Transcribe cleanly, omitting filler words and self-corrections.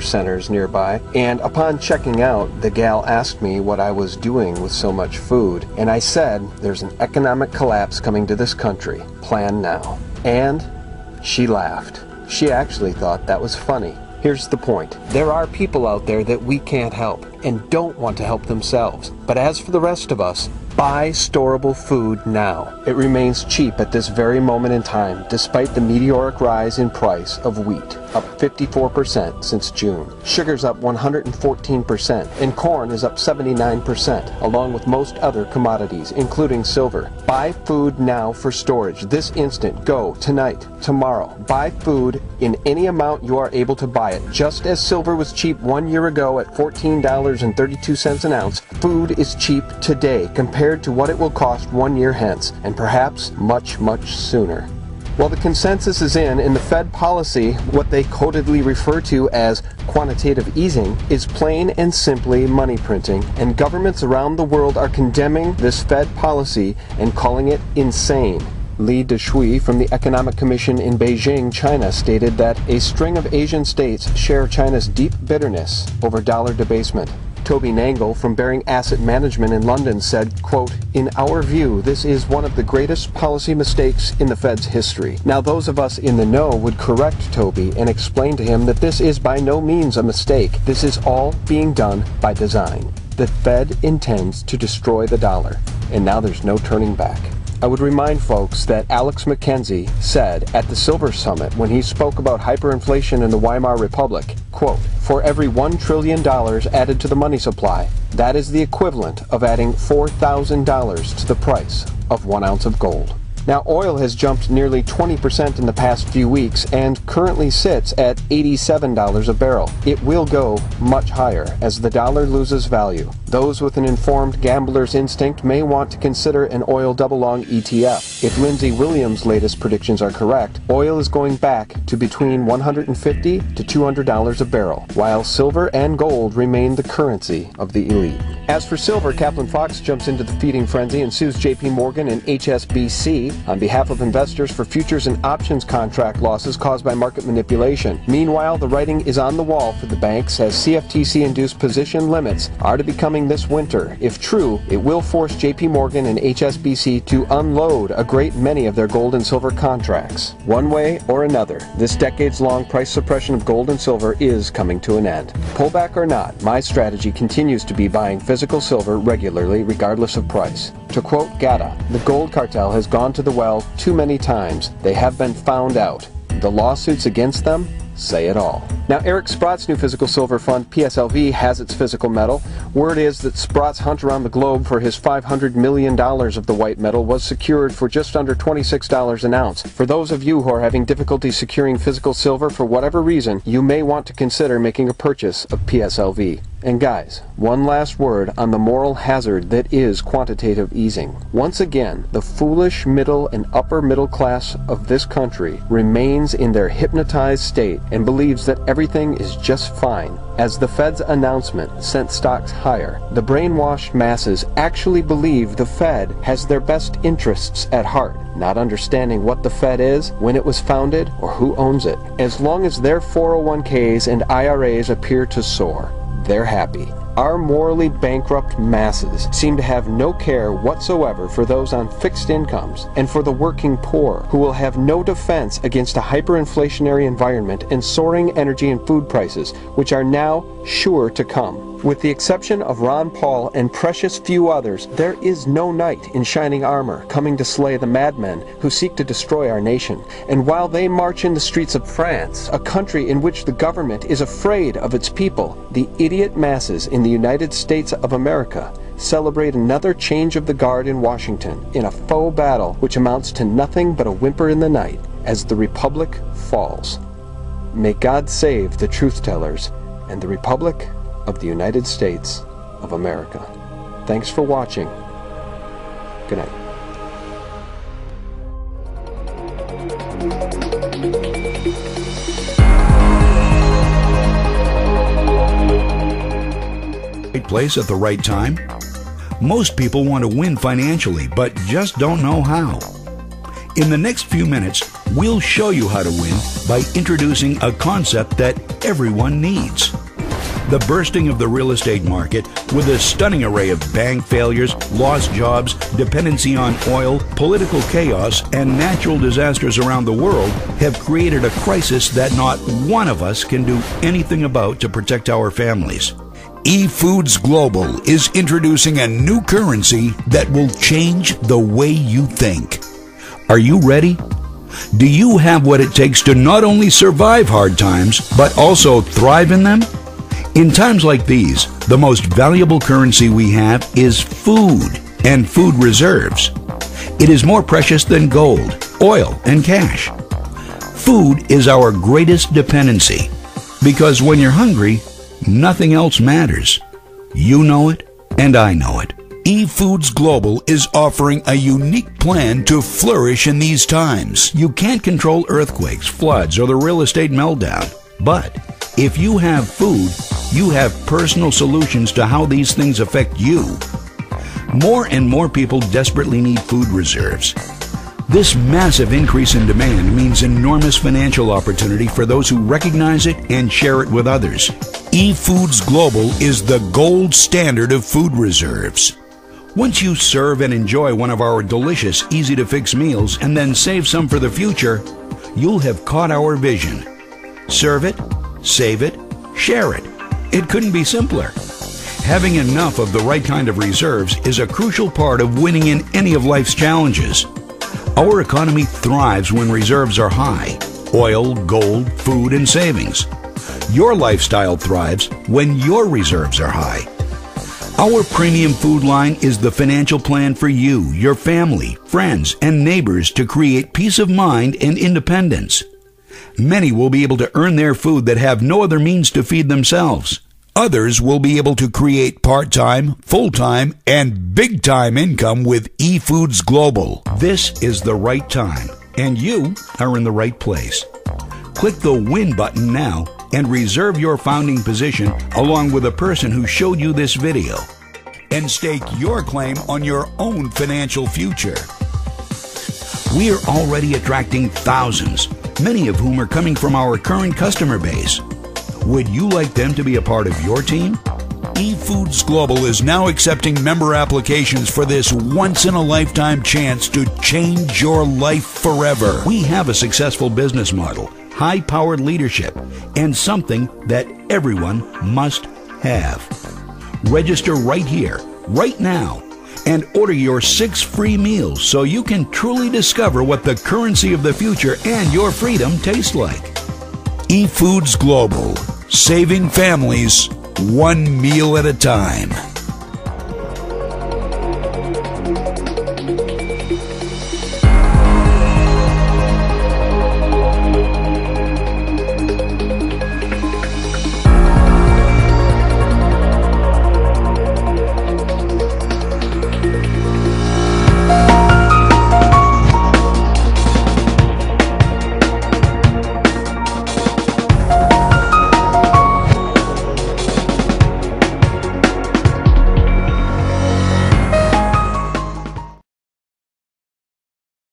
super centers nearby, and upon checking out, the gal asked me what I was doing with so much food, and I said, there's an economic collapse coming to this country. Plan now. And she laughed. She actually thought that was funny. Here's the point. There are people out there that we can't help and don't want to help themselves. But as for the rest of us, buy storable food now. It remains cheap at this very moment in time, despite the meteoric rise in price of wheat, up 54% since June. Sugar's up 114%, and corn is up 79%, along with most other commodities, including silver. Buy food now for storage. This instant. Go tonight, tomorrow. Buy food in any amount you are able to buy it. Just as silver was cheap 1 year ago at $14.32 an ounce, food is cheap today compared to what it will cost 1 year hence, and perhaps much, much sooner. Well, the consensus is in the Fed policy, what they codedly refer to as quantitative easing, is plain and simply money printing, and governments around the world are condemning this Fed policy and calling it insane. Li Deshui from the Economic Commission in Beijing, China, stated that a string of Asian states share China's deep bitterness over dollar debasement. Toby Nangle from Baring Asset Management in London said, quote, "In our view, this is one of the greatest policy mistakes in the Fed's history." Now, those of us in the know would correct Toby and explain to him that this is by no means a mistake. This is all being done by design. The Fed intends to destroy the dollar, and now there's no turning back. I would remind folks that Alex McKenzie said at the Silver Summit when he spoke about hyperinflation in the Weimar Republic, quote, "For every $1 trillion added to the money supply, that is the equivalent of adding $4,000 to the price of 1 ounce of gold." Now, oil has jumped nearly 20% in the past few weeks and currently sits at $87 a barrel. It will go much higher as the dollar loses value. Those with an informed gambler's instinct may want to consider an oil double-long ETF. If Lindsey Williams' latest predictions are correct, oil is going back to between $150 to $200 a barrel, while silver and gold remain the currency of the elite. As for silver, Kaplan Fox jumps into the feeding frenzy and sues JP Morgan and HSBC on behalf of investors for futures and options contract losses caused by market manipulation. Meanwhile, the writing is on the wall for the banks as CFTC-induced position limits are to be coming this winter. If true, it will force JP Morgan and HSBC to unload a great many of their gold and silver contracts. One way or another, this decades-long price suppression of gold and silver is coming to an end. Pullback or not, my strategy continues to be buying physical silver regularly, regardless of price. To quote Gata, "The gold cartel has gone to the well too many times. They have been found out. The lawsuits against them say it all." Now, Eric Sprott's new physical silver fund, PSLV, has its physical metal. Word is that Sprott's hunt around the globe for his $500 million of the white metal was secured for just under $26 an ounce. For those of you who are having difficulty securing physical silver for whatever reason, you may want to consider making a purchase of PSLV. And guys, one last word on the moral hazard that is quantitative easing. Once again, the foolish middle and upper middle class of this country remains in their hypnotized state and believes that everything is just fine. As the Fed's announcement sent stocks higher, the brainwashed masses actually believe the Fed has their best interests at heart, not understanding what the Fed is, when it was founded, or who owns it. As long as their 401ks and IRAs appear to soar, they're happy. Our morally bankrupt masses seem to have no care whatsoever for those on fixed incomes and for the working poor, who will have no defense against a hyperinflationary environment and soaring energy and food prices, which are now sure to come. With the exception of Ron Paul and precious few others, there is no knight in shining armor coming to slay the madmen who seek to destroy our nation. And while they march in the streets of France, a country in which the government is afraid of its people, the idiot masses in the United States of America celebrate another change of the guard in Washington in a faux battle which amounts to nothing but a whimper in the night as the Republic falls. May God save the truth-tellers and the Republic of the United States of America. Thanks for watching. Good night. Right place at the right time? Most people want to win financially, but just don't know how. In the next few minutes, We'll show you how to win by introducing a concept that everyone needs. The bursting of the real estate market, with a stunning array of bank failures, lost jobs, dependency on oil, political chaos, and natural disasters around the world, have created a crisis that not one of us can do anything about to protect our families. EFoods Gllobal is introducing a new currency that will change the way you think. Are you ready? Do you have what it takes to not only survive hard times, but also thrive in them? In times like these, the most valuable currency we have is food and food reserves. It is more precious than gold, oil, and cash. Food is our greatest dependency, because when you're hungry, nothing else matters. You know it, and I know it. EFoods Gllobal is offering a unique plan to flourish in these times. You can't control earthquakes, floods, or the real estate meltdown, but if you have food, you have personal solutions to how these things affect you. More and more people desperately need food reserves. This massive increase in demand means enormous financial opportunity for those who recognize it and share it with others. EFoods Gllobal is the gold standard of food reserves. Once you serve and enjoy one of our delicious, easy-to-fix meals and then save some for the future, you'll have caught our vision. Serve it, save it, share it. It couldn't be simpler. Having enough of the right kind of reserves is a crucial part of winning in any of life's challenges. Our economy thrives when reserves are high: oil, gold, food, and savings. Your lifestyle thrives when your reserves are high. Our premium food line is the financial plan for you, your family, friends, and neighbors to create peace of mind and independence. Many will be able to earn their food that have no other means to feed themselves. Others will be able to create part-time, full-time, and big-time income with EFoods Gllobal. This is the right time, and you are in the right place. Click the Win button now and reserve your founding position along with a person who showed you this video, and stake your claim on your own financial future. We are already attracting thousands, many of whom are coming from our current customer base. Would you like them to be a part of your team? EFoods Gllobal is now accepting member applications for this once-in-a-lifetime chance to change your life forever. We have a successful business model, high-powered leadership, and something that everyone must have. Register right here, right now, and order your 6 free meals so you can truly discover what the currency of the future and your freedom taste like. EFoods Gllobal, saving families one meal at a time.